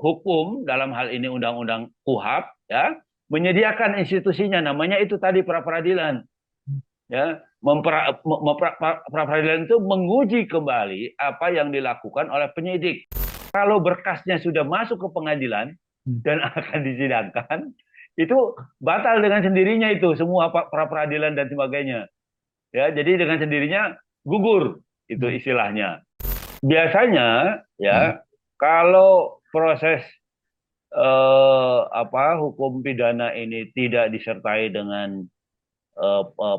hukum dalam hal ini undang-undang KUHP ya menyediakan institusinya namanya itu tadi pra peradilan ya pra peradilan itu menguji kembali apa yang dilakukan oleh penyidik. Kalau berkasnya sudah masuk ke pengadilan dan akan disidangkan, itu batal dengan sendirinya itu semua pra peradilan dan sebagainya. Ya, jadi dengan sendirinya gugur itu istilahnya. Biasanya ya kalau proses hukum pidana ini tidak disertai dengan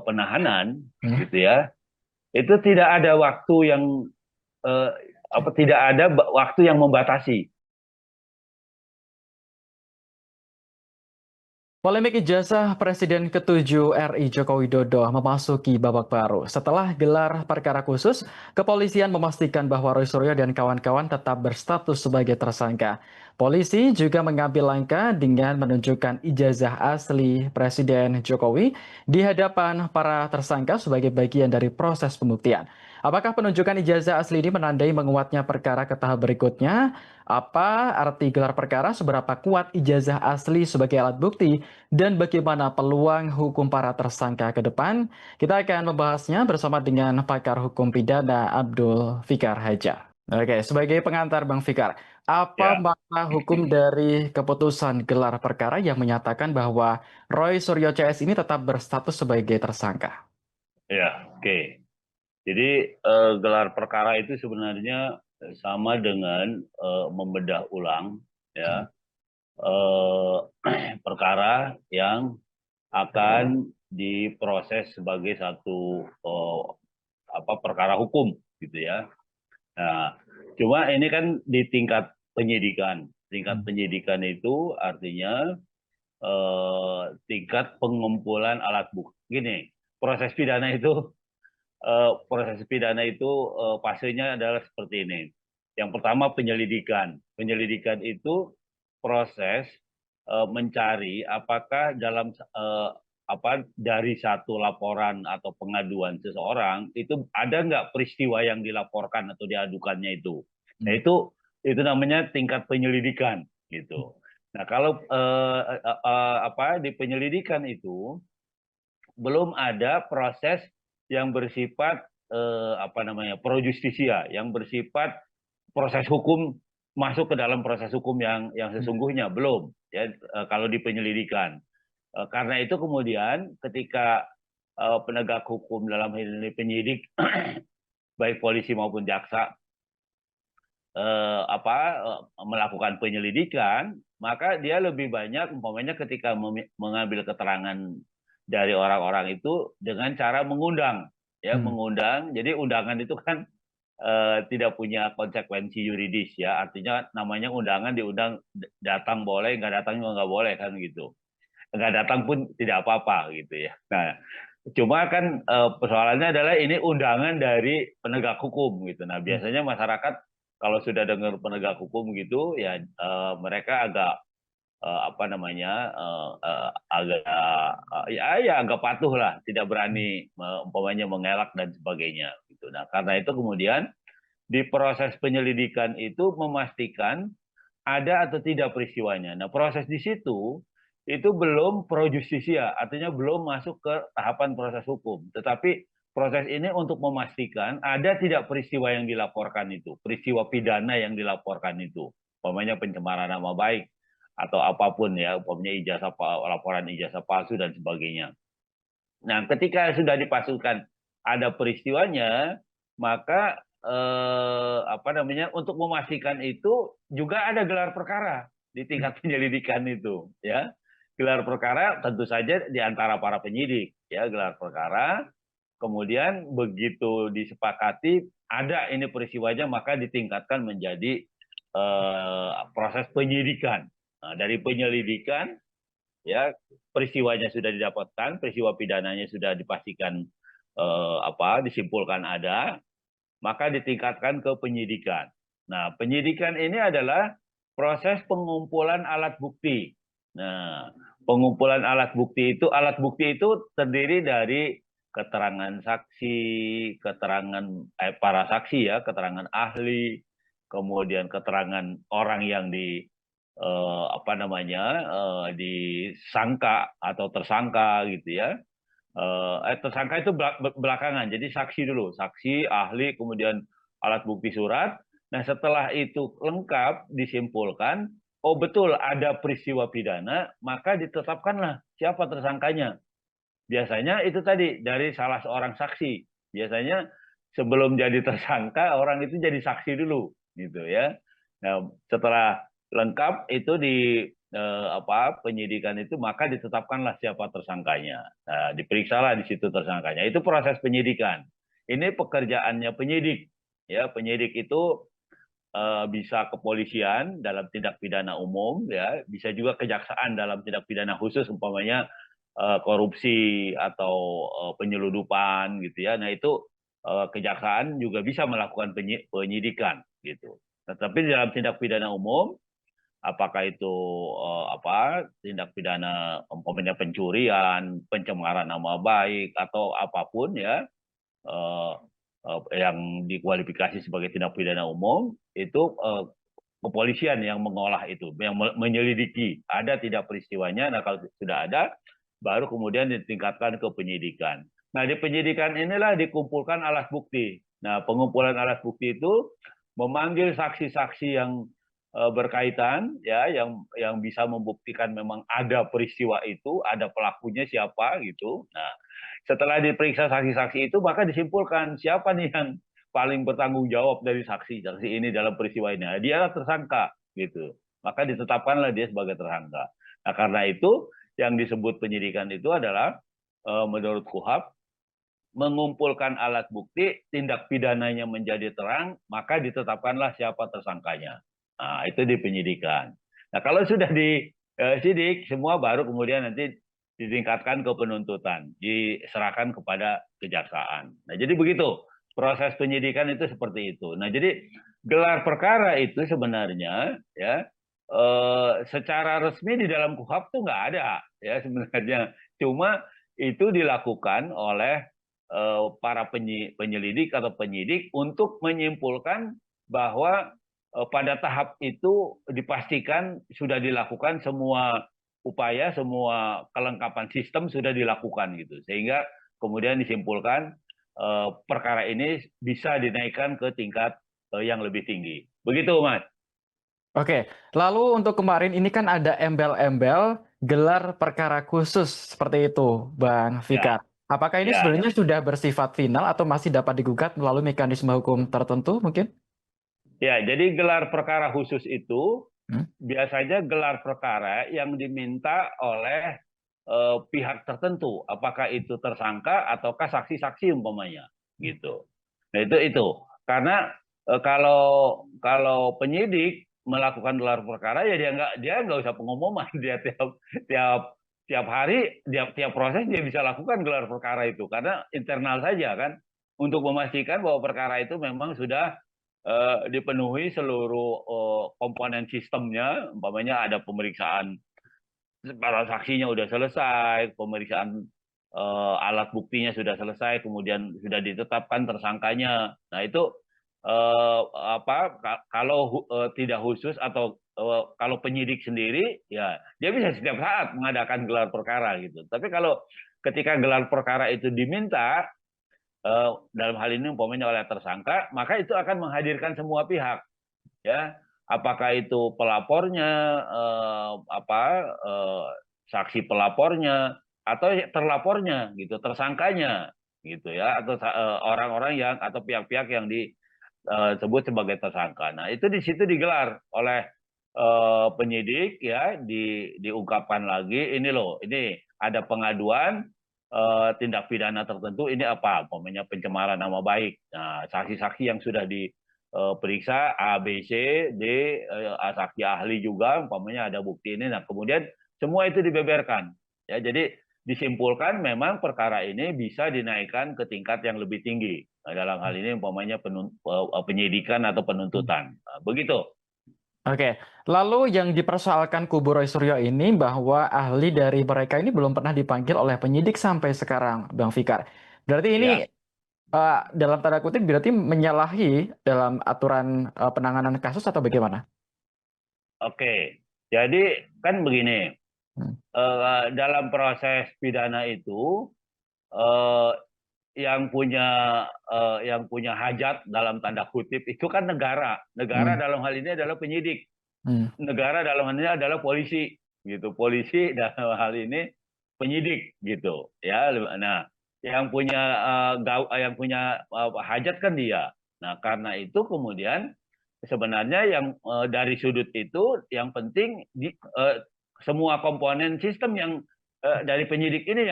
penahanan gitu ya, itu tidak ada waktu yang eh, tidak ada waktu yang membatasi. Polemik ijazah Presiden ke-7 RI Joko Widodo memasuki babak baru. Setelah gelar perkara khusus, kepolisian memastikan bahwa Roy Suryo dan kawan-kawan tetap berstatus sebagai tersangka. Polisi juga mengambil langkah dengan menunjukkan ijazah asli Presiden Jokowi di hadapan para tersangka sebagai bagian dari proses pembuktian. Apakah penunjukan ijazah asli ini menandai menguatnya perkara ke tahap berikutnya? Apa arti gelar perkara, seberapa kuat ijazah asli sebagai alat bukti, dan bagaimana peluang hukum para tersangka ke depan? Kita akan membahasnya bersama dengan pakar hukum pidana Abdul Fikar Hajar. Oke, sebagai pengantar Bang Fikar, apa Ya, makna hukum dari keputusan gelar perkara yang menyatakan bahwa Roy Suryo CS ini tetap berstatus sebagai tersangka? ya, oke. Jadi gelar perkara itu sebenarnya sama dengan membedah ulang ya eh, perkara yang akan diproses sebagai satu perkara hukum gitu ya. Nah, cuma ini kan di tingkat penyidikan. Tingkat penyidikan itu artinya tingkat pengumpulan alat bukti. Gini, proses pidana itu fasenya adalah seperti ini. Yang pertama penyelidikan. Penyelidikan itu proses mencari apakah dalam dari satu laporan atau pengaduan seseorang itu ada nggak peristiwa yang dilaporkan atau diadukannya itu. Nah itu namanya tingkat penyelidikan gitu. Nah kalau di penyelidikan itu belum ada proses yang bersifat pro justisia, yang bersifat proses hukum masuk ke dalam proses hukum yang sesungguhnya belum ya kalau di penyelidikan. Karena itu kemudian ketika penegak hukum dalam hal ini penyidik baik polisi maupun jaksa melakukan penyelidikan, maka dia lebih banyak umpamanya ketika mengambil keterangan dari orang-orang itu dengan cara mengundang, ya Hmm. mengundang. Jadi undangan itu kan tidak punya konsekuensi yuridis ya, artinya namanya undangan diundang datang boleh, nggak datang juga nggak boleh kan gitu. Nggak datang pun tidak apa-apa gitu ya. Nah, cuma kan persoalannya adalah ini undangan dari penegak hukum gitu. Nah, biasanya masyarakat kalau sudah dengar penegak hukum gitu ya mereka agak agak ya agak patuh lah, tidak berani umpamanya mengelak dan sebagainya gitu. Nah, karena itu kemudian di proses penyelidikan itu memastikan ada atau tidak peristiwanya. Nah, proses di situ itu belum pro justisia, artinya belum masuk ke tahapan proses hukum. Tetapi proses ini untuk memastikan ada tidak peristiwa yang dilaporkan itu, peristiwa pidana yang dilaporkan itu, umpamanya pencemaran nama baik atau apapun ya, umpamanya laporan ijazah palsu dan sebagainya. Nah, ketika sudah dipasukkan ada peristiwanya, maka untuk memastikan itu juga ada gelar perkara di tingkat penyelidikan itu, ya. Gelar perkara tentu saja di antara para penyidik, ya, gelar perkara. Kemudian begitu disepakati ada ini peristiwanya, maka ditingkatkan menjadi proses penyidikan. Nah, dari penyelidikan ya peristiwanya sudah didapatkan, peristiwa pidananya sudah dipastikan disimpulkan ada, maka ditingkatkan ke penyidikan. Nah, penyidikan ini adalah proses pengumpulan alat bukti. Nah, pengumpulan alat bukti itu terdiri dari keterangan saksi, keterangan para saksi ya, keterangan ahli, kemudian keterangan orang yang apa namanya, disangka atau tersangka gitu ya. Tersangka itu belakangan, jadi saksi dulu, saksi, ahli, kemudian alat bukti surat. Nah, setelah itu lengkap disimpulkan, oh betul ada peristiwa pidana, maka ditetapkanlah siapa tersangkanya. Biasanya itu tadi dari salah seorang saksi. Biasanya sebelum jadi tersangka orang itu jadi saksi dulu, gitu ya. Nah, setelah lengkap itu di penyidikan itu maka ditetapkanlah siapa tersangkanya. Nah, diperiksalah di situ tersangkanya. Itu proses penyidikan. Ini pekerjaannya penyidik. Ya, penyidik itu bisa kepolisian dalam tindak pidana umum, ya, bisa juga kejaksaan dalam tindak pidana khusus, umpamanya korupsi atau penyeludupan, gitu ya. Nah itu kejaksaan juga bisa melakukan penyidikan, gitu. Tetapi dalam tindak pidana umum, apakah itu tindak pidana umpamanya pencurian, pencemaran nama baik atau apapun ya, eh, yang dikualifikasi sebagai tindak pidana umum itu kepolisian yang mengolah itu, yang menyelidiki ada tidak peristiwanya. Nah, kalau sudah ada, baru kemudian ditingkatkan ke penyidikan. Nah, di penyidikan inilah dikumpulkan alat bukti. Nah, pengumpulan alat bukti itu memanggil saksi-saksi yang berkaitan, ya, yang bisa membuktikan memang ada peristiwa itu, ada pelakunya siapa gitu. Nah, setelah diperiksa saksi-saksi itu, maka disimpulkan siapa nih yang paling bertanggung jawab dari saksi-saksi ini dalam peristiwa ini. Nah, dia tersangka, gitu. Maka ditetapkanlah dia sebagai tersangka. Nah, karena itu yang disebut penyidikan itu adalah menurut KUHAP mengumpulkan alat bukti, tindak pidananya menjadi terang, maka ditetapkanlah siapa tersangkanya. Nah, itu di penyidikan. Nah, kalau sudah di sidik, semua baru kemudian nanti ditingkatkan ke penuntutan, diserahkan kepada kejaksaan. Nah, jadi begitu proses penyidikan itu seperti itu. Nah, jadi gelar perkara itu sebenarnya ya secara resmi di dalam KUHAP tuh nggak ada ya sebenarnya. Cuma itu dilakukan oleh para penyelidik atau penyidik untuk menyimpulkan bahwa pada tahap itu dipastikan sudah dilakukan semua upaya, semua kelengkapan sistem sudah dilakukan gitu. Sehingga kemudian disimpulkan perkara ini bisa dinaikkan ke tingkat yang lebih tinggi. Begitu, Mas. Oke, lalu untuk kemarin ini kan ada embel-embel gelar perkara khusus seperti itu, Bang Ya, Fikar. Apakah ini ya. sebenarnya sudah bersifat final atau masih dapat digugat melalui mekanisme hukum tertentu mungkin? Ya, jadi gelar perkara khusus itu Hmm? biasanya gelar perkara yang diminta oleh pihak tertentu, apakah itu tersangka ataukah saksi-saksi umpamanya, gitu. Nah itu karena kalau kalau penyidik melakukan gelar perkara ya dia nggak usah pengumuman, dia tiap tiap hari tiap proses dia bisa lakukan gelar perkara itu karena internal saja kan untuk memastikan bahwa perkara itu memang sudah dipenuhi seluruh komponen sistemnya, umpamanya ada pemeriksaan para saksinya sudah selesai, pemeriksaan alat buktinya sudah selesai, kemudian sudah ditetapkan tersangkanya. Nah itu kalau tidak khusus atau kalau penyidik sendiri, ya dia bisa setiap saat mengadakan gelar perkara gitu. Tapi kalau ketika gelar perkara itu diminta dalam hal ini umpamanya oleh tersangka, maka itu akan menghadirkan semua pihak, ya. Apakah itu pelapornya, saksi pelapornya, atau terlapornya, gitu, tersangkanya, gitu ya, atau orang-orang yang atau pihak-pihak yang disebut sebagai tersangka. Nah, itu di situ digelar oleh penyidik, ya, diungkapkan lagi, ini loh, ini ada pengaduan tindak pidana tertentu, ini apa, umpamanya pencemaran nama baik. Nah, saksi-saksi yang sudah diperiksa A, B, C, D, saksi ahli juga, umpamanya ada bukti ini. Nah, kemudian semua itu dibeberkan. Ya, jadi disimpulkan memang perkara ini bisa dinaikkan ke tingkat yang lebih tinggi. Nah, dalam hal ini umpamanya penyidikan atau penuntutan. Nah, begitu. Oke, lalu yang dipersoalkan kubu Roy Suryo ini bahwa ahli dari mereka ini belum pernah dipanggil oleh penyidik sampai sekarang, Bang Fikar. Berarti ini Ya, dalam tanda kutip berarti menyalahi dalam aturan penanganan kasus atau bagaimana? oke. Jadi kan begini, Hmm. dalam proses pidana itu eh, yang punya hajat dalam tanda kutip itu kan negara. Negara Hmm. dalam hal ini adalah penyidik. Hmm. Negara dalam hal ini adalah polisi, gitu. Polisi dalam hal ini penyidik, gitu. Ya, nah, yang punya hajat kan dia. Nah, karena itu kemudian sebenarnya yang dari sudut itu yang penting semua komponen sistem yang dari penyidik ini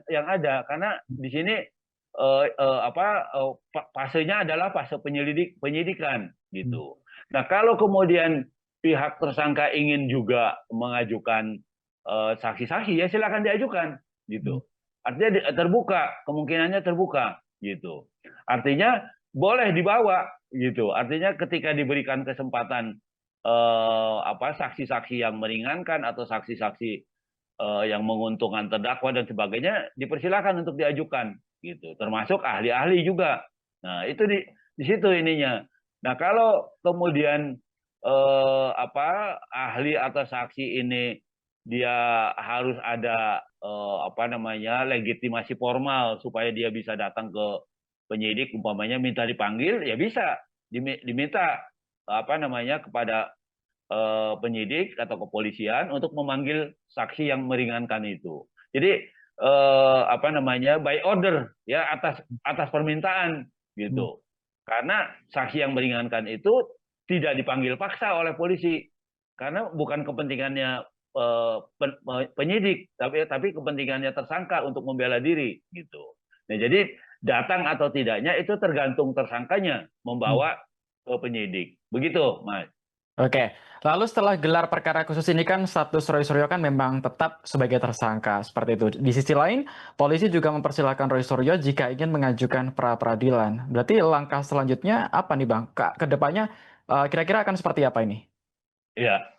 yang ada, karena di sini fasenya adalah fase penyidikan, Hmm. gitu. Nah, kalau kemudian pihak tersangka ingin juga mengajukan saksi-saksi, ya silakan diajukan, Hmm. gitu. Artinya terbuka, kemungkinannya terbuka, gitu. Artinya boleh dibawa, gitu. Artinya ketika diberikan kesempatan saksi-saksi yang meringankan atau saksi-saksi yang menguntungkan terdakwa dan sebagainya, dipersilakan untuk diajukan, gitu. Termasuk ahli-ahli juga. Nah, itu di situ ininya. Nah, kalau kemudian ahli atau saksi ini dia harus ada legitimasi formal supaya dia bisa datang ke penyidik, umpamanya minta dipanggil, ya bisa diminta kepada penyidik atau kepolisian untuk memanggil saksi yang meringankan itu. Jadi by order, ya, atas atas permintaan, Hmm. gitu. Karena saksi yang meringankan itu tidak dipanggil paksa oleh polisi, karena bukan kepentingannya penyidik, tapi kepentingannya tersangka untuk membela diri, gitu. Nah, jadi datang atau tidaknya itu tergantung tersangkanya Hmm. membawa ke penyidik. Begitu, Mas. Oke, lalu setelah gelar perkara khusus ini kan status Roy Suryo kan memang tetap sebagai tersangka, seperti itu. Di sisi lain, polisi juga mempersilahkan Roy Suryo jika ingin mengajukan pra-peradilan. Berarti langkah selanjutnya apa nih Bang? Ke depannya kira-kira akan seperti apa ini? Ya,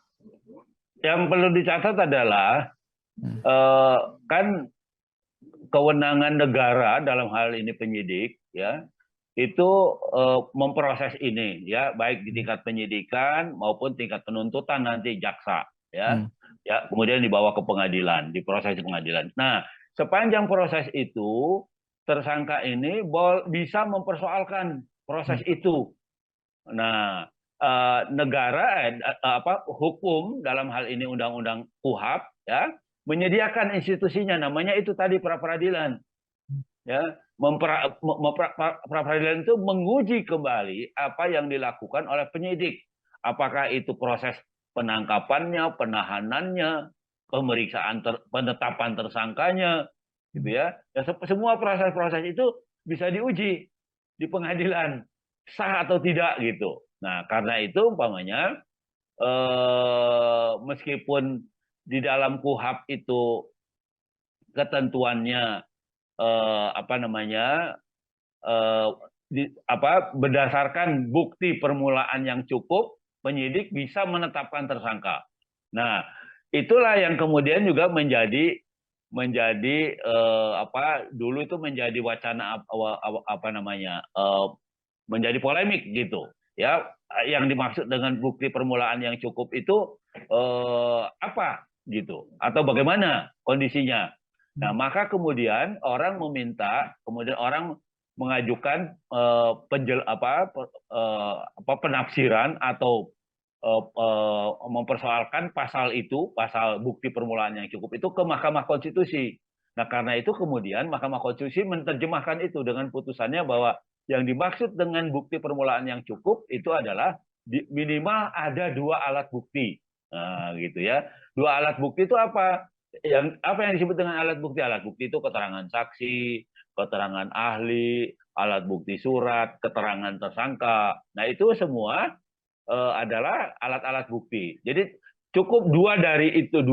yang perlu dicatat adalah Hmm. eh, kan kewenangan negara dalam hal ini penyidik, ya, itu memproses ini, ya, baik di tingkat penyidikan maupun tingkat penuntutan nanti jaksa, ya, Hmm. ya, kemudian dibawa ke pengadilan, diproses di pengadilan. Nah, sepanjang proses itu tersangka ini bisa mempersoalkan proses Hmm. itu. Nah, negara hukum dalam hal ini undang-undang KUHP, ya, menyediakan institusinya, namanya itu tadi pra peradilan, ya. Pra peradilan itu menguji kembali apa yang dilakukan oleh penyidik, apakah itu proses penangkapannya, penahanannya, penetapan tersangkanya, gitu ya. Ya, semua proses-proses itu bisa diuji di pengadilan, sah atau tidak, gitu. Nah, karena itu umpamanya meskipun di dalam KUHP itu ketentuannya eh, apa namanya eh, berdasarkan bukti permulaan yang cukup, penyidik bisa menetapkan tersangka. Nah, itulah yang kemudian juga menjadi dulu itu menjadi wacana menjadi polemik, gitu, ya. Yang dimaksud dengan bukti permulaan yang cukup itu apa, gitu, atau bagaimana kondisinya. Nah, maka kemudian orang mengajukan penafsiran atau mempersoalkan pasal itu, pasal bukti permulaan yang cukup itu, ke Mahkamah Konstitusi. Nah, karena itu kemudian Mahkamah Konstitusi menerjemahkan itu dengan putusannya bahwa yang dimaksud dengan bukti permulaan yang cukup itu adalah minimal ada dua alat bukti. Nah, gitu ya. Dua alat bukti itu apa? Apa yang disebut dengan alat bukti? Alat bukti itu keterangan saksi, keterangan ahli, alat bukti surat, keterangan tersangka. Nah, itu semua adalah alat-alat bukti. Jadi cukup dua dari itu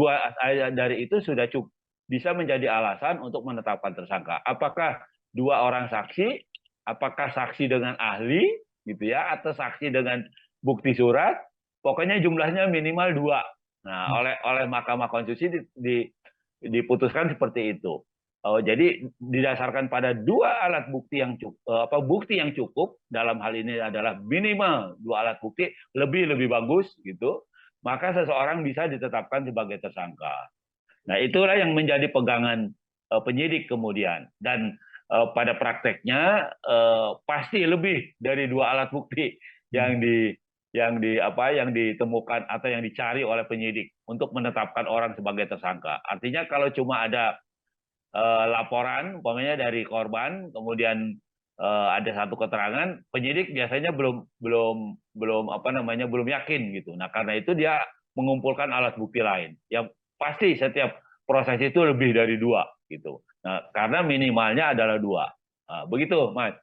sudah cukup bisa menjadi alasan untuk menetapkan tersangka. Apakah dua orang saksi, apakah saksi dengan ahli, gitu ya, atau saksi dengan bukti surat, pokoknya jumlahnya minimal dua. Nah, oleh Mahkamah Konstitusi diputuskan seperti itu. Jadi didasarkan pada dua alat bukti yang cukup, bukti yang cukup dalam hal ini adalah minimal dua alat bukti, lebih bagus, gitu. maka seseorang bisa ditetapkan sebagai tersangka. Nah, itulah yang menjadi pegangan penyidik kemudian. Dan pada prakteknya pasti lebih dari 2 alat bukti yang yang ditemukan atau yang dicari oleh penyidik untuk menetapkan orang sebagai tersangka. Artinya kalau cuma ada laporan umpamanya dari korban, kemudian ada satu keterangan, penyidik biasanya belum yakin gitu. Nah, karena itu dia mengumpulkan alat bukti lain. Yang pasti setiap proses itu lebih dari 2 gitu. Nah, karena minimalnya adalah 2. Nah, begitu, Mas.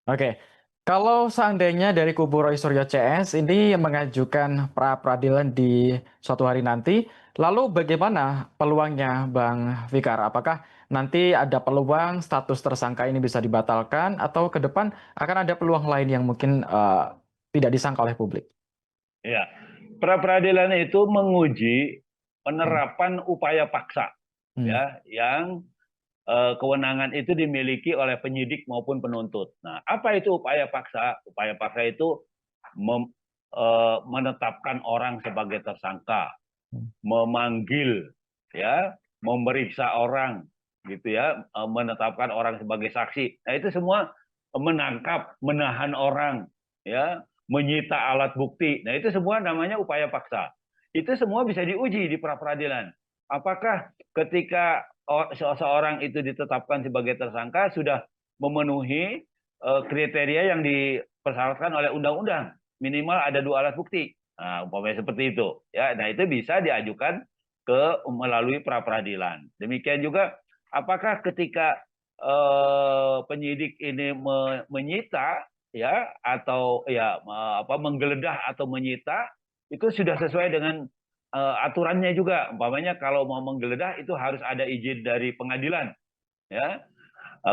Oke, kalau seandainya dari kubu Roy Suryo CS ini mengajukan pra peradilan di suatu hari nanti, lalu bagaimana peluangnya Bang Fikar? Apakah nanti ada peluang status tersangka ini bisa dibatalkan atau ke depan akan ada peluang lain yang mungkin tidak disangka oleh publik? Ya, pra peradilan itu menguji Hmm. penerapan upaya paksa, Hmm. ya, yang kewenangan itu dimiliki oleh penyidik maupun penuntut. Nah, apa itu upaya paksa? Upaya paksa itu menetapkan orang sebagai tersangka, memanggil, ya, memeriksa orang, gitu ya, menetapkan orang sebagai saksi. Nah, itu semua menangkap, menahan orang, ya, menyita alat bukti. Nah, itu semua namanya upaya paksa. Itu semua bisa diuji di pra peradilan. Apakah ketika seseorang itu ditetapkan sebagai tersangka sudah memenuhi kriteria yang dipersyaratkan oleh undang-undang, minimal ada 2 alat bukti. Nah, umpamanya seperti itu, ya. Nah, itu bisa diajukan melalui pra peradilan. Demikian juga apakah ketika penyidik ini menyita, ya, atau ya menggeledah atau menyita, itu sudah sesuai dengan aturannya juga. Umpamanya kalau mau menggeledah itu harus ada izin dari pengadilan, ya.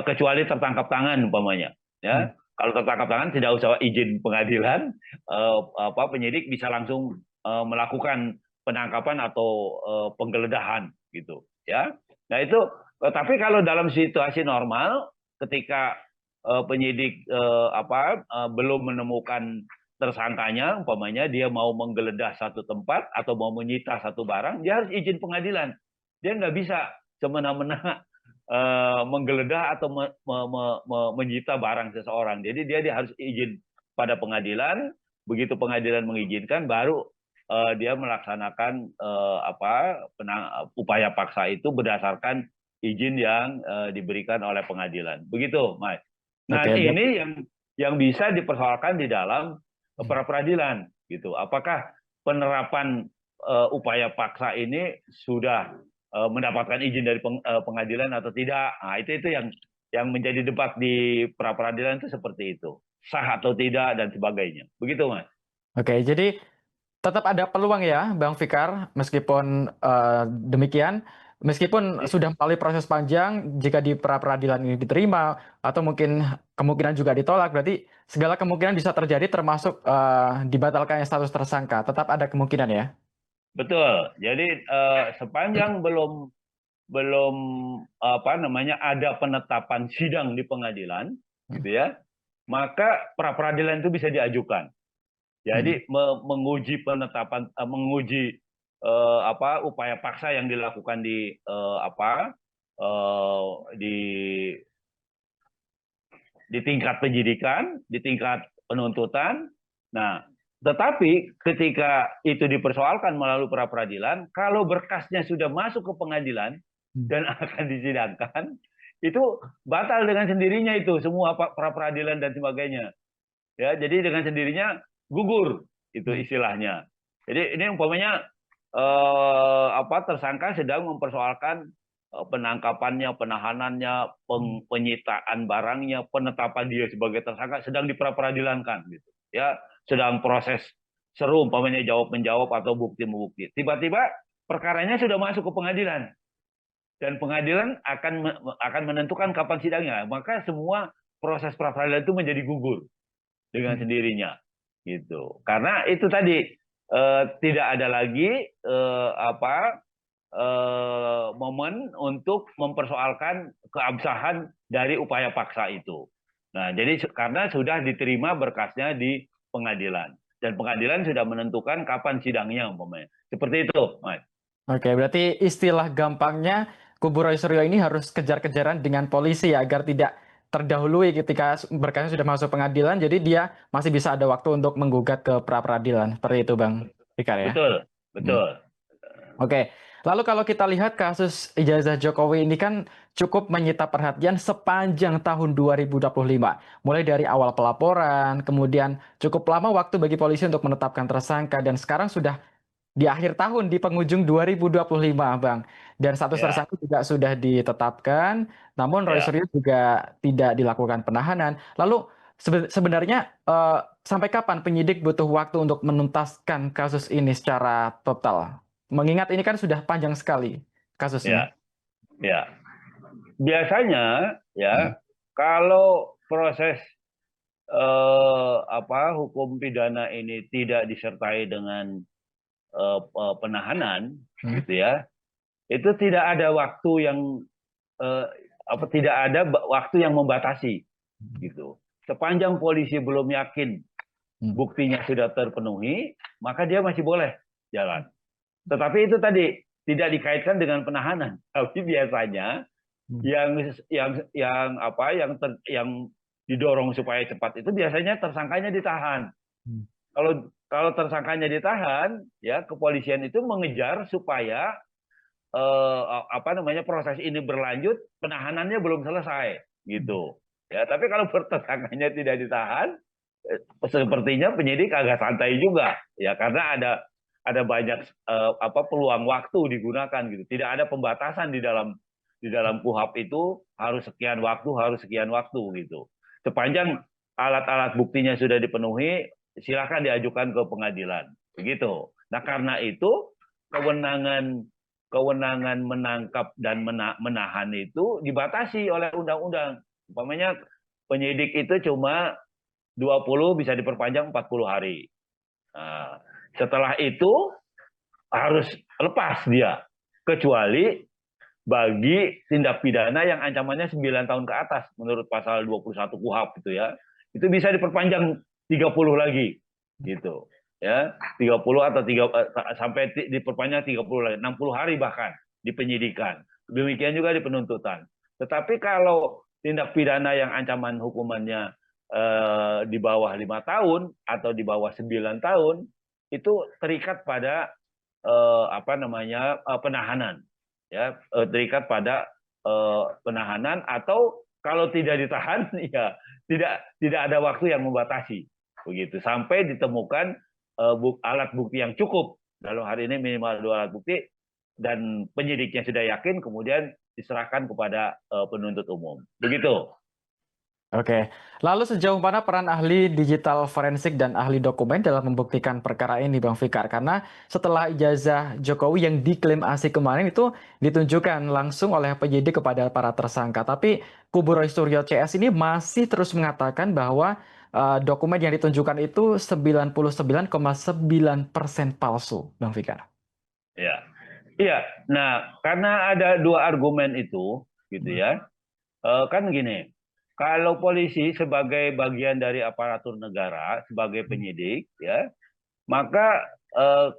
Kecuali tertangkap tangan umpamanya, Hmm. ya. Kalau tertangkap tangan tidak usah izin pengadilan, penyidik bisa langsung melakukan penangkapan atau penggeledahan gitu, ya. Nah, itu tapi kalau dalam situasi normal ketika penyidik belum menemukan tersangkanya, umpamanya dia mau menggeledah satu tempat atau mau menyita satu barang, dia harus izin pengadilan. Dia nggak bisa semena-mena menggeledah atau menyita barang seseorang. Jadi dia harus izin pada pengadilan. Begitu pengadilan mengizinkan, baru dia melaksanakan upaya paksa itu berdasarkan izin yang diberikan oleh pengadilan. Begitu, Mas. Nah, Oke, berarti. ini yang bisa dipersoalkan di dalam pra peradilan, gitu. Apakah penerapan upaya paksa ini sudah mendapatkan izin dari pengadilan atau tidak? Nah, itu yang menjadi debat di pra peradilan itu seperti itu, sah atau tidak dan sebagainya. Begitu, Mas. Oke, jadi tetap ada peluang ya, Bang Fikar, meskipun demikian, meskipun sudah melalui proses panjang, jika di pra peradilan ini diterima, atau mungkin kemungkinan juga ditolak, berarti segala kemungkinan bisa terjadi termasuk dibatalkannya status tersangka. Tetap ada kemungkinan ya? Betul. Jadi sepanjang belum belum ada penetapan sidang di pengadilan, Hmm. gitu ya, maka pra peradilan itu bisa diajukan. Hmm. Jadi menguji penetapan, menguji upaya paksa yang dilakukan di tingkat penyidikan, di tingkat penuntutan. Nah, tetapi ketika itu dipersoalkan melalui pra peradilan, kalau berkasnya sudah masuk ke pengadilan Hmm. dan akan disidangkan, itu batal dengan sendirinya itu semua pra peradilan dan sebagainya. Ya, jadi dengan sendirinya gugur itu Hmm. istilahnya. Jadi ini umpamanya tersangka sedang mempersoalkan penangkapannya, penahanannya, penyitaan barangnya, penetapan dia sebagai tersangka sedang diperadilankan gitu. Ya, sedang proses seru umpamanya jawab menjawab atau bukti membukti. Tiba-tiba perkaranya sudah masuk ke pengadilan dan pengadilan akan menentukan kapan sidangnya. Maka semua proses pra peradilan itu menjadi gugur dengan Hmm. sendirinya gitu. Karena itu tadi tidak ada lagi momen untuk mempersoalkan keabsahan dari upaya paksa itu. Nah, jadi karena sudah diterima berkasnya di pengadilan. dan pengadilan sudah menentukan kapan sidangnya umpamanya. Seperti itu, Mas. Oke, berarti istilah gampangnya kubu Roy Suryo ini harus kejar-kejaran dengan polisi ya, agar tidak terdahului ketika berkasnya sudah masuk pengadilan, jadi dia masih bisa ada waktu untuk menggugat ke pra-peradilan. Seperti itu, Bang Fikar ya. Betul, Hmm. betul. Oke, lalu kalau kita lihat kasus ijazah Jokowi ini kan cukup menyita perhatian sepanjang tahun 2025. Mulai dari awal pelaporan, kemudian cukup lama waktu bagi polisi untuk menetapkan tersangka, dan sekarang sudah di akhir tahun, di penghujung 2025, Bang. Dan status Ya, tersangka juga sudah ditetapkan, namun Roy ya. Suryo juga tidak dilakukan penahanan. Lalu sebenarnya sampai kapan penyidik butuh waktu untuk menuntaskan kasus ini secara total? Mengingat ini kan sudah panjang sekali kasusnya. Ya, ya. Biasanya Hmm. ya kalau proses hukum pidana ini tidak disertai dengan penahanan, Hmm. gitu ya, itu tidak ada waktu yang eh, tidak ada waktu yang membatasi, gitu. Sepanjang polisi belum yakin Hmm. buktinya sudah terpenuhi, maka dia masih boleh jalan. Tetapi itu tadi tidak dikaitkan dengan penahanan. Tapi biasanya Hmm. yang didorong supaya cepat itu biasanya tersangkanya ditahan. Hmm. Kalau tersangkanya ditahan, ya kepolisian itu mengejar supaya proses ini berlanjut, penahanannya belum selesai, gitu. Ya, tapi kalau tersangkanya tidak ditahan, sepertinya penyidik agak santai juga, ya karena ada banyak peluang waktu digunakan, gitu. Tidak ada pembatasan di dalam KUHP itu harus sekian waktu, gitu. Sepanjang alat-alat buktinya sudah dipenuhi, silakan diajukan ke pengadilan, begitu. Nah, karena itu kewenangan kewenangan menangkap dan menahan itu dibatasi oleh undang-undang. Umpamanya penyidik itu cuma 20, bisa diperpanjang 40 hari. Nah, setelah itu harus lepas dia. Kecuali bagi tindak pidana yang ancamannya 9 tahun ke atas menurut pasal 21 KUHP itu ya. Itu bisa diperpanjang 30 lagi gitu. Ya, 30 atau sampai diperpanjang 30 lagi, 60 hari bahkan di penyidikan. Demikian juga di penuntutan. Tetapi kalau tindak pidana yang ancaman hukumannya di bawah 5 tahun atau di bawah 9 tahun, itu terikat pada penahanan, ya, terikat pada penahanan, atau kalau tidak ditahan ya tidak ada waktu yang membatasi, begitu, sampai ditemukan alat bukti yang cukup. Dalam hari ini minimal 2 alat bukti dan penyidiknya sudah yakin, kemudian diserahkan kepada penuntut umum, begitu. Oke, lalu sejauh mana peran ahli digital forensik dan ahli dokumen dalam membuktikan perkara ini, Bang Fikar? Karena setelah ijazah Jokowi yang diklaim asik kemarin itu ditunjukkan langsung oleh penyidik kepada para tersangka. Tapi kubu Roy Suryo CS ini masih terus mengatakan bahwa dokumen yang ditunjukkan itu 99,9% palsu, Bang Fikar. Ya, iya. Nah, karena ada dua argumen itu, gitu Hmm. ya. Kan gini, kalau polisi sebagai bagian dari aparatur negara, sebagai penyidik, ya, maka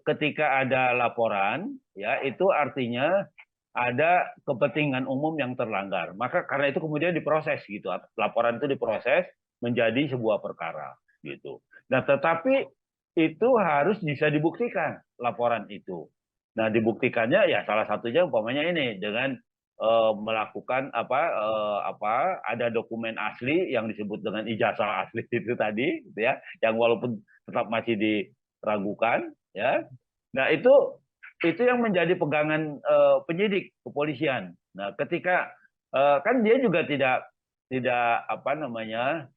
ketika ada laporan, ya, itu artinya ada kepentingan umum yang terlanggar. Maka karena itu kemudian diproses, gitu. Laporan itu diproses menjadi sebuah perkara, gitu. Nah, tetapi itu harus bisa dibuktikan laporan itu. Nah, dibuktikannya ya salah satunya umpamanya ini dengan melakukan ada dokumen asli yang disebut dengan ijazah asli itu tadi, gitu ya, yang walaupun tetap masih diragukan, ya. Nah, itu yang menjadi pegangan penyidik kepolisian. Nah, ketika kan dia juga tidak tidak apa namanya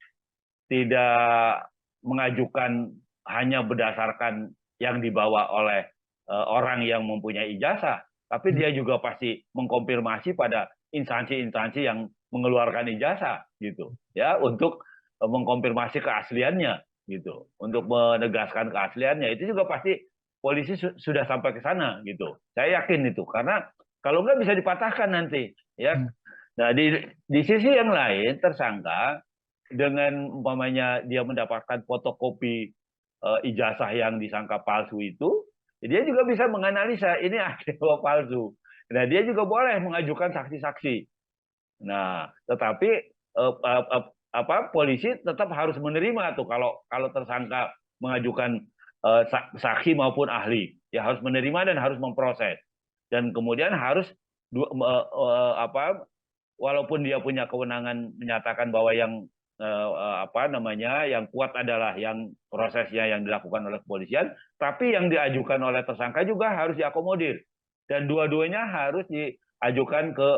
tidak mengajukan hanya berdasarkan yang dibawa oleh orang yang mempunyai ijazah, tapi dia juga pasti mengkonfirmasi pada instansi-instansi yang mengeluarkan ijazah, gitu, ya, untuk mengkonfirmasi keasliannya, gitu, untuk menegaskan keasliannya. Itu juga pasti polisi sudah sampai ke sana, gitu. Saya yakin itu, karena kalau nggak bisa dipatahkan nanti, ya. Hmm. Nah, di sisi yang lain, tersangka dengan umpamanya dia mendapatkan fotokopi ijazah yang disangka palsu itu, dia juga bisa menganalisa ini ada palsu. Nah, dia juga boleh mengajukan saksi-saksi. Nah, tetapi polisi tetap harus menerima tuh kalau tersangka mengajukan saksi maupun ahli, ya harus menerima dan harus memproses. Dan kemudian harus walaupun dia punya kewenangan menyatakan bahwa yang yang kuat adalah yang prosesnya yang dilakukan oleh kepolisian, tapi yang diajukan oleh tersangka juga harus diakomodir dan dua-duanya harus diajukan ke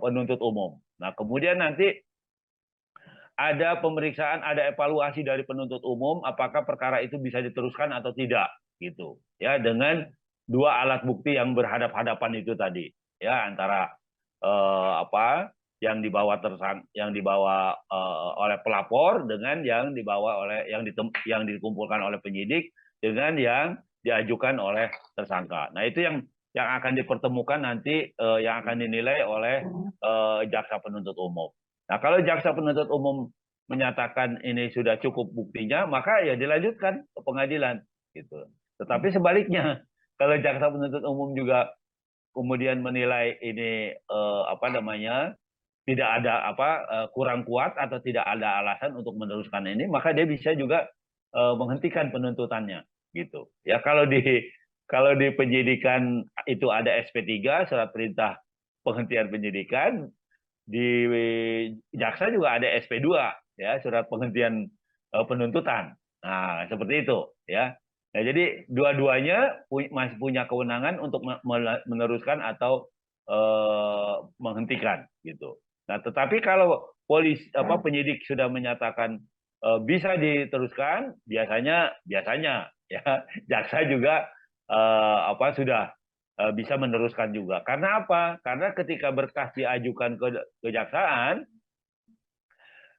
penuntut umum. Nah, kemudian nanti ada pemeriksaan, ada evaluasi dari penuntut umum apakah perkara itu bisa diteruskan atau tidak gitu. Ya, dengan dua alat bukti yang berhadap-hadapan itu tadi. Ya, antara yang dibawa oleh pelapor dengan yang dibawa oleh yang dikumpulkan oleh penyidik dengan yang diajukan oleh tersangka. Nah, itu yang akan dipertemukan nanti yang akan dinilai oleh jaksa penuntut umum. Nah, kalau jaksa penuntut umum menyatakan ini sudah cukup buktinya, maka ya dilanjutkan ke pengadilan gitu. Tetapi sebaliknya, kalau jaksa penuntut umum juga kemudian menilai ini tidak ada kurang kuat atau tidak ada alasan untuk meneruskan ini, maka dia bisa juga menghentikan penuntutannya gitu. Ya, kalau di penyidikan itu ada SP3, surat perintah penghentian penyidikan, di jaksa juga ada SP2, ya, surat penghentian penuntutan. Nah, seperti itu, ya. Nah, jadi dua-duanya masih punya kewenangan untuk meneruskan atau menghentikan gitu. Nah, tetapi kalau penyidik sudah menyatakan bisa diteruskan, biasanya ya jaksa juga sudah bisa meneruskan juga. Karena apa? Karena ketika berkas diajukan ke kejaksaan,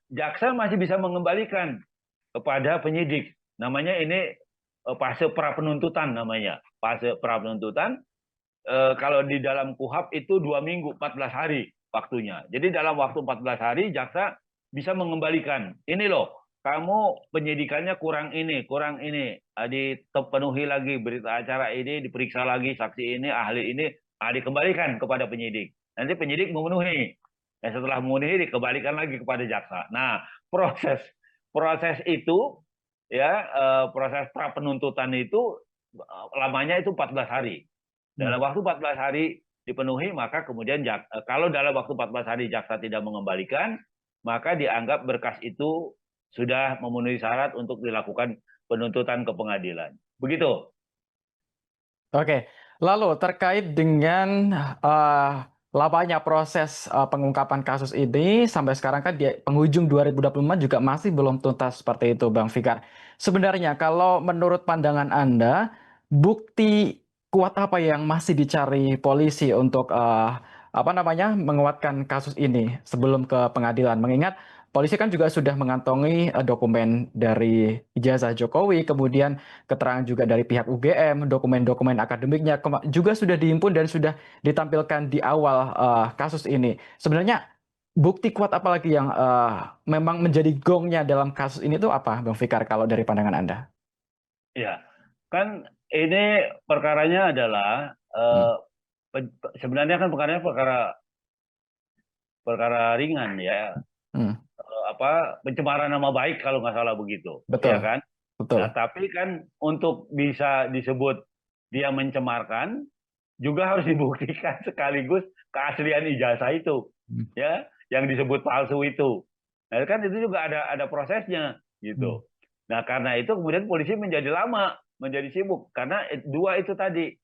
jaksa masih bisa mengembalikan kepada penyidik. Namanya ini fase pra penuntutan namanya. Fase pra penuntutan kalau di dalam KUHAP itu 2 minggu, 14 hari waktunya. Jadi dalam waktu 14 hari jaksa bisa mengembalikan. Ini loh, kamu penyidikannya kurang ini, dipenuhi lagi berita acara ini, diperiksa lagi saksi ini, ahli ini, dikembalikan kepada penyidik. Nanti penyidik memenuhi. Nah, setelah memenuhi dikembalikan lagi kepada jaksa. Nah, proses itu ya proses pra penuntutan itu lamanya itu 14 hari. Dalam waktu 14 hari dipenuhi, maka kemudian kalau dalam waktu 14 hari jaksa tidak mengembalikan, maka dianggap berkas itu sudah memenuhi syarat untuk dilakukan penuntutan ke pengadilan. Begitu. Oke, lalu terkait dengan lamanya proses pengungkapan kasus ini sampai sekarang kan di penghujung 2025 juga masih belum tuntas seperti itu, Bang Fikar. Sebenarnya kalau menurut pandangan Anda, bukti kuat apa yang masih dicari polisi untuk menguatkan kasus ini sebelum ke pengadilan? Mengingat polisi kan juga sudah mengantongi dokumen dari ijazah Jokowi, kemudian keterangan juga dari pihak UGM, dokumen-dokumen akademiknya juga sudah dihimpun dan sudah ditampilkan di awal kasus ini. Sebenarnya bukti kuat apa lagi yang memang menjadi gongnya dalam kasus ini tuh apa, Bang Fikar, kalau dari pandangan Anda? Ya, kan ini perkaranya adalah Hmm, sebenarnya kan perkara ringan ya. hmm, Pencemaran nama baik kalau nggak salah begitu, ya betul, kan? Nah, betul. tapi kan untuk bisa disebut dia mencemarkan juga harus dibuktikan sekaligus keaslian ijazah itu, Hmm, ya, yang disebut palsu itu. Nah, kan itu juga ada prosesnya hmm, gitu. Nah, karena itu kemudian polisi menjadi lama, menjadi sibuk karena dua itu tadi.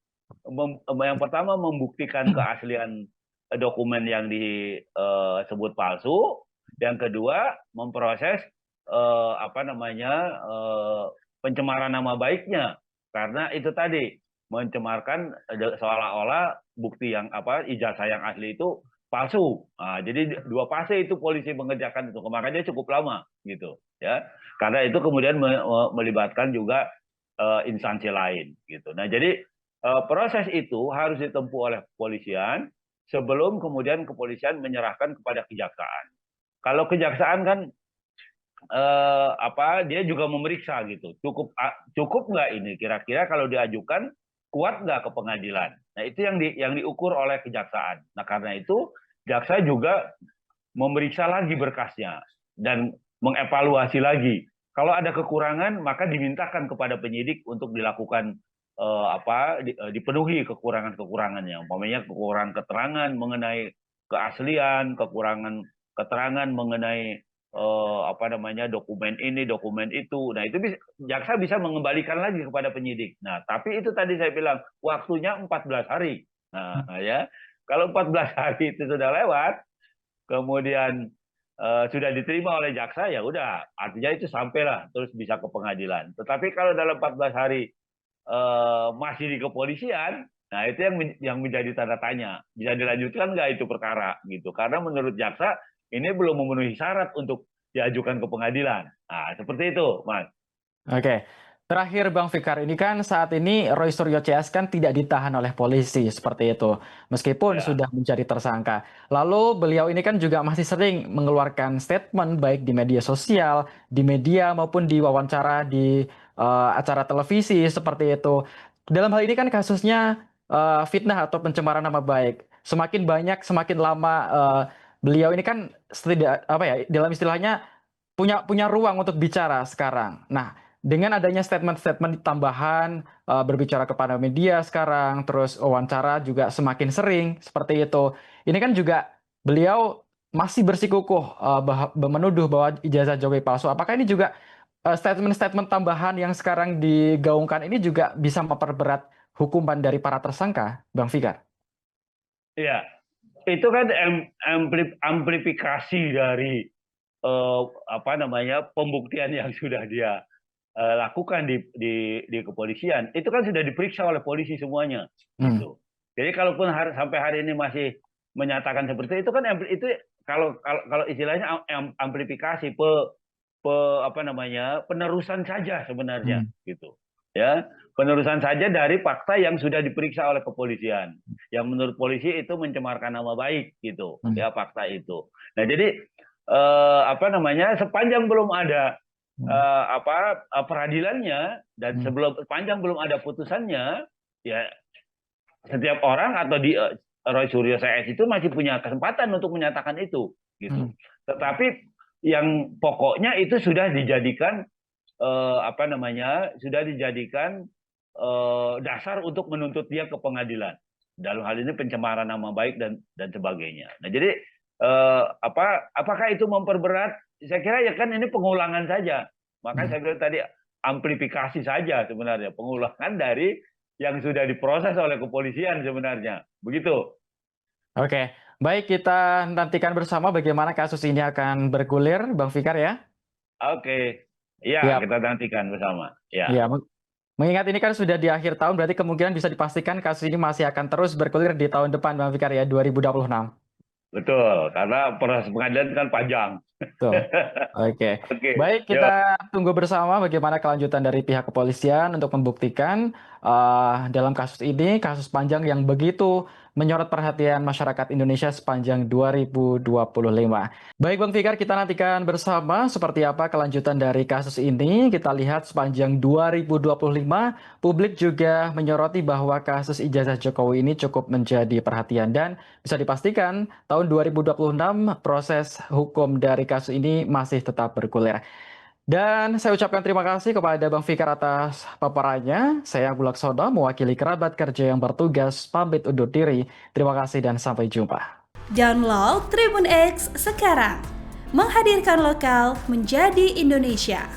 Yang pertama membuktikan keaslian dokumen yang disebut palsu, yang kedua memproses pencemaran nama baiknya karena itu tadi mencemarkan seolah-olah bukti yang ijazah yang asli itu palsu. Nah, jadi dua fase itu polisi mengerjakan itu, makanya cukup lama gitu ya. Karena itu kemudian melibatkan juga instansi lain gitu. Nah, jadi proses itu harus ditempuh oleh kepolisian sebelum kemudian kepolisian menyerahkan kepada kejaksaan. Kalau kejaksaan kan dia juga memeriksa gitu. Cukup nggak ini kira-kira kalau diajukan kuat nggak ke pengadilan. Nah, itu yang diukur oleh kejaksaan. Nah, karena itu jaksa juga memeriksa lagi berkasnya dan mengevaluasi lagi. Kalau ada kekurangan, maka dimintakan kepada penyidik untuk dilakukan dipenuhi kekurangan-kekurangannya. Umpamanya kekurangan keterangan mengenai keaslian, kekurangan keterangan mengenai dokumen ini, dokumen itu. Nah, itu jaksa bisa mengembalikan lagi kepada penyidik. Nah, tapi itu tadi saya bilang waktunya 14 hari. Nah, ya. Kalau 14 hari itu sudah lewat, kemudian sudah diterima oleh jaksa, ya udah, artinya itu sampailah terus bisa ke pengadilan. Tetapi kalau dalam 14 hari masih di kepolisian, nah itu yang menjadi tanda tanya, bisa dilanjutkan nggak itu perkara gitu? Karena menurut jaksa ini belum memenuhi syarat untuk diajukan ke pengadilan. Nah, seperti itu, Mas. Oke. Terakhir Bang Fikar, ini kan saat ini Roy Suryo CS kan tidak ditahan oleh polisi seperti itu, meskipun Ya, sudah menjadi tersangka. Lalu beliau ini kan juga masih sering mengeluarkan statement baik di media sosial, di media maupun di wawancara di acara televisi seperti itu. Dalam hal ini kan kasusnya fitnah atau pencemaran nama baik. Semakin banyak, semakin lama beliau ini kan tidak apa ya, dalam istilahnya punya ruang untuk bicara sekarang. Nah, dengan adanya statement-statement tambahan, berbicara kepada media sekarang, terus wawancara juga semakin sering seperti itu. Ini kan juga beliau masih bersikukuh menuduh bahwa ijazah Jokowi palsu. Apakah ini juga statement-statement tambahan yang sekarang digaungkan ini juga bisa memperberat hukuman dari para tersangka, Bang Fikar? iya. Itu kan amplifikasi dari pembuktian yang sudah dia lakukan di kepolisian. Itu kan sudah diperiksa oleh polisi semuanya, Hmm. gitu. Jadi kalaupun sampai hari ini masih menyatakan seperti itu kan itu kalau istilahnya amplifikasi penerusan saja sebenarnya, Hmm. gitu. Ya, penerusan saja dari fakta yang sudah diperiksa oleh kepolisian, yang menurut polisi itu mencemarkan nama baik, gitu. Hmm. Ya, fakta itu. Nah, jadi sepanjang belum ada Hmm. peradilannya dan Hmm. sepanjang belum ada putusannya, ya setiap orang atau di Roy Suryo CS itu masih punya kesempatan untuk menyatakan itu, Hmm. gitu. Tetapi yang pokoknya itu sudah dijadikan sudah dijadikan dasar untuk menuntut dia ke pengadilan. Dalam hal ini pencemaran nama baik dan sebagainya. Nah, jadi apakah itu memperberat? Saya kira ya kan ini pengulangan saja. Makanya Hmm. saya bilang tadi amplifikasi saja sebenarnya, pengulangan dari yang sudah diproses oleh kepolisian sebenarnya. Begitu. Oke, baik kita nantikan bersama bagaimana kasus ini akan bergulir, Bang Fikar ya. Oke. Ya, Ya, kita nantikan bersama. Ya. ya. Mengingat ini kan sudah di akhir tahun, berarti kemungkinan bisa dipastikan kasus ini masih akan terus bergulir di tahun depan, Bang Fikar ya, 2026. Betul, karena proses pengadilan kan panjang. Betul. Oke. Oke. Baik, Ya. kita tunggu bersama bagaimana kelanjutan dari pihak kepolisian untuk membuktikan dalam kasus ini, kasus panjang yang begitu menyorot perhatian masyarakat Indonesia sepanjang 2025. Baik, Bang Fikar, kita nantikan bersama seperti apa kelanjutan dari kasus ini. Kita lihat sepanjang 2025, publik juga menyoroti bahwa kasus ijazah Jokowi ini cukup menjadi perhatian dan bisa dipastikan tahun 2026 proses hukum dari kasus ini masih tetap bergulir. Dan saya ucapkan terima kasih kepada Bang Fikar atas paparannya. Saya Bulak Sodo, mewakili kerabat kerja yang bertugas, pamit undur diri. Terima kasih dan sampai jumpa. Download Tribun X sekarang. Menghadirkan lokal menjadi Indonesia.